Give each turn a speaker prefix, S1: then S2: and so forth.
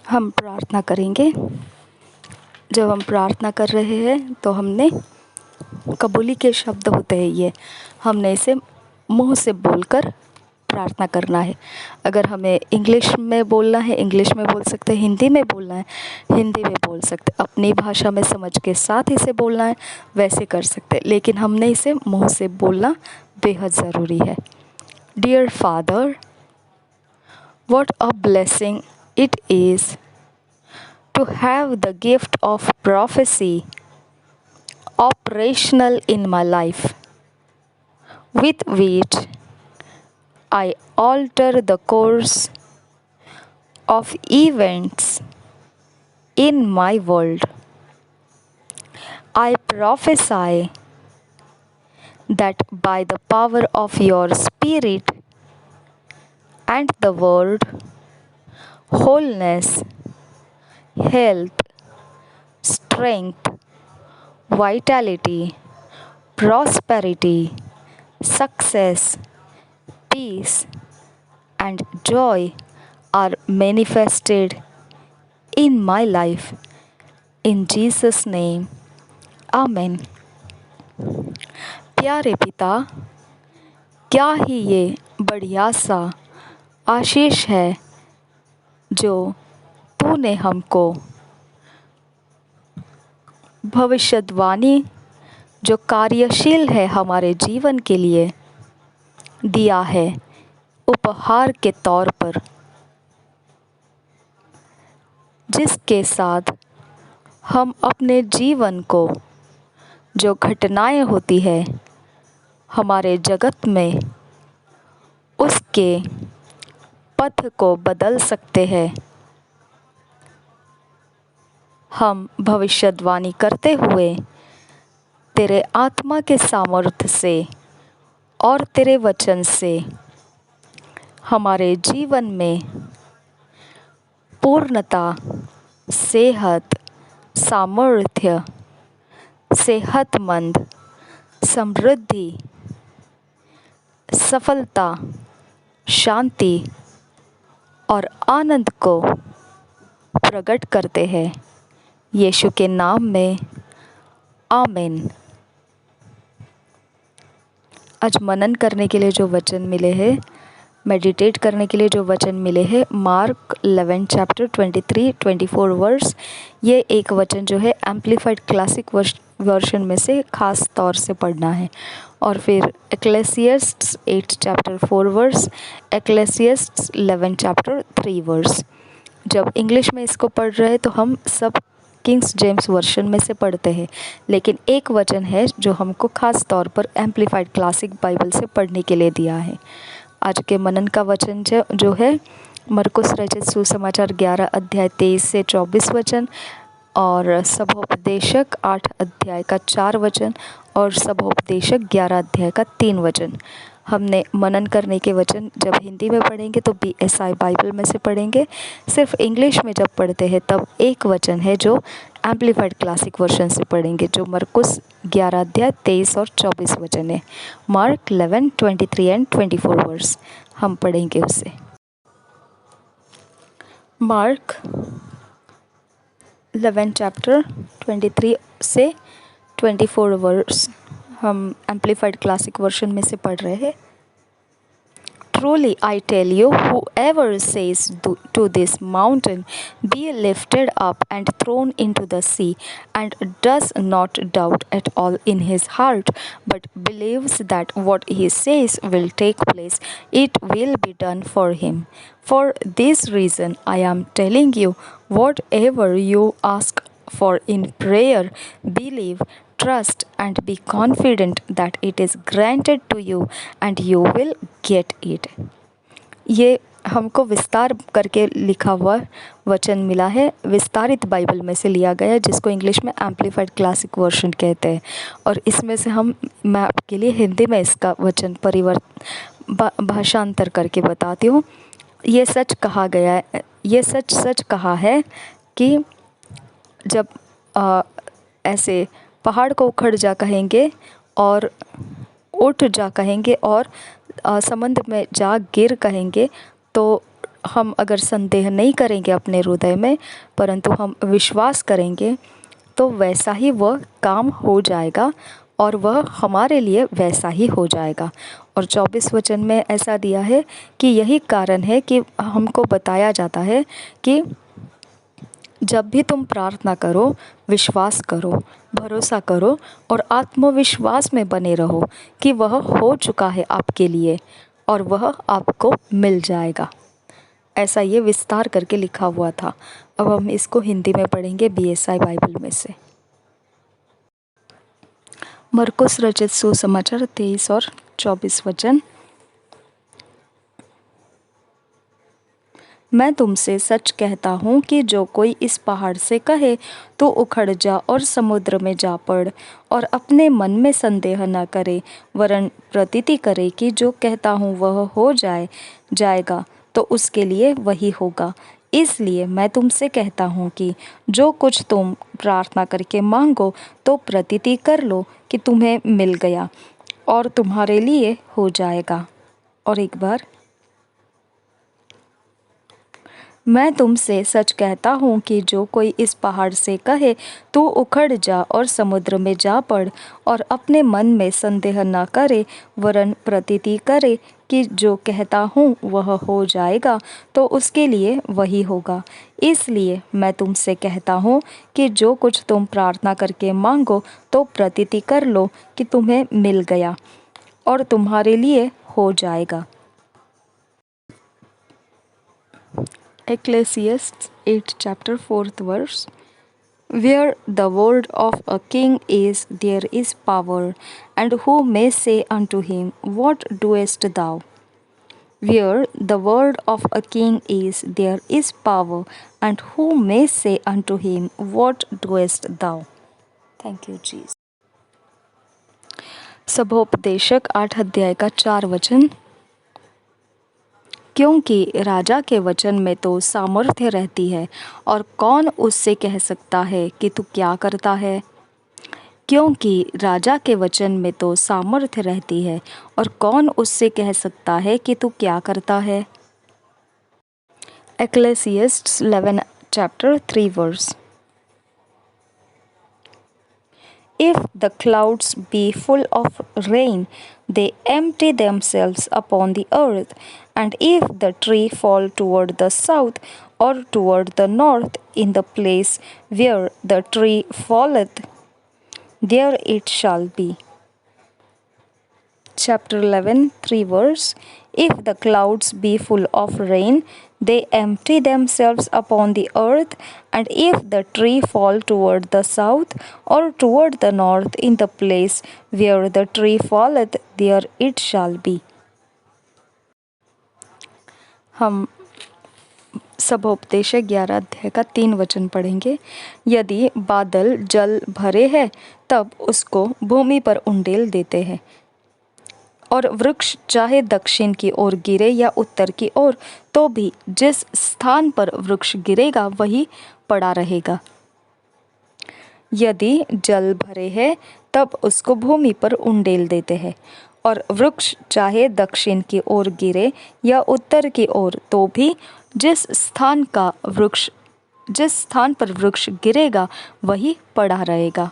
S1: हम प्रार्थना करेंगे। जब हम प्रार्थना कर रहे हैं तो हमने कबूली के शब्द होते हैं, ये हमने इसे मुंह से बोलकर प्रार्थना करना है। अगर हमें इंग्लिश में बोलना है इंग्लिश में बोल सकते हैं, हिंदी में बोलना है हिंदी में बोल सकते, अपनी भाषा में समझ के साथ इसे बोलना है वैसे कर सकते, लेकिन हमने इसे मुंह से बोलना बेहद ज़रूरी है। Dear father, what a blessing it is to have the gift of prophecy operational in my life, with which I alter the course of events in my world. I prophesy that by the power of your Spirit and the Word, wholeness, health, strength, vitality, prosperity, success, peace, and joy are manifested in my life. In Jesus' name, आमेन। प्यारे पिता, क्या ही ये बढ़िया सा आशीष है जो तूने हमको भविष्यवाणी जो कार्यशील है हमारे जीवन के लिए दिया है उपहार के तौर पर, जिसके साथ हम अपने जीवन को जो घटनाएं होती है हमारे जगत में उसके पथ को बदल सकते हैं। हम भविष्यवाणी करते हुए तेरे आत्मा के सामर्थ्य से और तेरे वचन से हमारे जीवन में पूर्णता, सेहत, सामर्थ्य, सेहतमंद, समृद्धि, सफलता, शांति और आनंद को प्रकट करते हैं। यीशु के नाम में आमीन। आज मनन करने के लिए जो वचन मिले हैं, मेडिटेट करने के लिए जो वचन मिले हैं, मार्क 11 चैप्टर 23-24 वर्स। ये एक वचन जो है एम्प्लीफाइड क्लासिक वर्शन में से ख़ास तौर से पढ़ना है। और फिर एक्लेसियास्ट्स 8 चैप्टर 4 वर्स, एक्लेसियास्ट्स 11 चैप्टर 3 वर्स। जब इंग्लिश में इसको पढ़ रहे हैं तो हम सब किंग्स जेम्स वर्शन में से पढ़ते हैं, लेकिन एक वचन है जो हमको ख़ास तौर पर एम्प्लीफाइड क्लासिक बाइबल से पढ़ने के लिए दिया है। आज के मनन का वचन जो है मरकुस रचित सुसमाचार 11 अध्याय 23 से 24 वचन, और सभोपदेशक 8 अध्याय का 4 वचन, और सभोपदेशक 11 अध्याय का 3 वचन। हमने मनन करने के वचन जब हिंदी में पढ़ेंगे तो BSI बाइबल में से पढ़ेंगे। सिर्फ इंग्लिश में जब पढ़ते हैं तब एक वचन है जो एम्प्लीफाइड क्लासिक वर्शन से पढ़ेंगे, जो मरकुस 11 अध्याय 23 और 24 वचन है। मार्क 11, 23 एंड 24 वर्स हम पढ़ेंगे उसे। मार्क 11 चैप्टर 23 से 24 वर्स हम एम्प्लीफाइड क्लासिक वर्शन में से पढ़ रहे हैं। Truly I tell you, whoever says to this mountain, be lifted up and thrown into the sea, and does not doubt at all in his heart, but believes that what he says will take place, it will be done for him. For this reason I am telling you, whatever you ask for in prayer, believe, trust and be confident that it is granted to you and you will get it. ये हमको विस्तार करके लिखा हुआ वचन मिला है, विस्तारित बाइबल में से लिया गया है, जिसको इंग्लिश में एम्प्लीफाइड क्लासिक वर्शन कहते हैं। और इसमें से मैं आपके लिए हिंदी में इसका वचन भाषांतर करके बताती हूँ। ये सच कहा गया है, ये सच कहा है कि जब ऐसे पहाड़ को उखड़ जा कहेंगे और उठ जा कहेंगे और समुद्र में जा गिर कहेंगे, तो हम अगर संदेह नहीं करेंगे अपने हृदय में, परंतु हम विश्वास करेंगे, तो वैसा ही वह काम हो जाएगा और वह हमारे लिए वैसा ही हो जाएगा। और 24 वचन में ऐसा दिया है कि यही कारण है कि हमको बताया जाता है कि जब भी तुम प्रार्थना करो, विश्वास करो, भरोसा करो और आत्मविश्वास में बने रहो कि वह हो चुका है आपके लिए और वह आपको मिल जाएगा। ऐसा ये विस्तार करके लिखा हुआ था। अब हम इसको हिंदी में पढ़ेंगे BSI बाइबल में से। मरकुस रचित सुसमाचार 23 और 24 वचन। मैं तुमसे सच कहता हूँ कि जो कोई इस पहाड़ से कहे तो उखड़ जा और समुद्र में जा पड़, और अपने मन में संदेह न करे, वरन प्रतीति करे कि जो कहता हूँ वह हो जाएगा, तो उसके लिए वही होगा। इसलिए मैं तुमसे कहता हूँ कि जो कुछ तुम प्रार्थना करके मांगो, तो प्रतीति कर लो कि तुम्हें मिल गया और तुम्हारे लिए हो जाएगा। और एक बार, मैं तुमसे सच कहता हूँ कि जो कोई इस पहाड़ से कहे तू उखड़ जा और समुद्र में जा पड़, और अपने मन में संदेह न करे, वरन प्रतीति करे कि जो कहता हूँ वह हो जाएगा, तो उसके लिए वही होगा। इसलिए मैं तुमसे कहता हूँ कि जो कुछ तुम प्रार्थना करके मांगो, तो प्रतीति कर लो कि तुम्हें मिल गया और तुम्हारे लिए हो जाएगा। Ecclesiastes 8 chapter 4th verse. Where the word of a king is, there is power, and who may say unto him, What doest thou? Where the word of a king is, there is power, and who may say unto him, What doest thou? Thank you, Jesus. सभोपदेशक 8 अध्याय का 4 वचन। क्योंकि राजा के वचन में तो सामर्थ्य रहती है, और कौन उससे कह सकता है कि तू क्या करता है? क्योंकि राजा के वचन में तो सामर्थ्य रहती है, और कौन उससे कह सकता है कि तू क्या करता है? Ecclesiastes 11 chapter 3 verse. If the clouds be full of rain, they empty themselves upon the earth. And if the tree fall toward the south or toward the north, in the place where the tree falleth, there it shall be. Chapter 11, 3 verse. If the clouds be full of rain, they empty themselves upon the earth, and if the tree fall toward the south or toward the north, in the place where the tree falleth, there it shall be. हम सभोपदेशक 11 अध्याय का 3 वचन पढ़ेंगे। यदि बादल जल भरे हैं, तब उसको भूमि पर उंडेल देते हैं, और वृक्ष चाहे दक्षिण की ओर गिरे या उत्तर की ओर, तो भी जिस स्थान पर वृक्ष गिरेगा वही पड़ा रहेगा। यदि जल भरे हैं, तब उसको भूमि पर उंडेल देते हैं, और वृक्ष चाहे दक्षिण की ओर गिरे या उत्तर की ओर, तो भी जिस स्थान पर वृक्ष गिरेगा वही पड़ा रहेगा।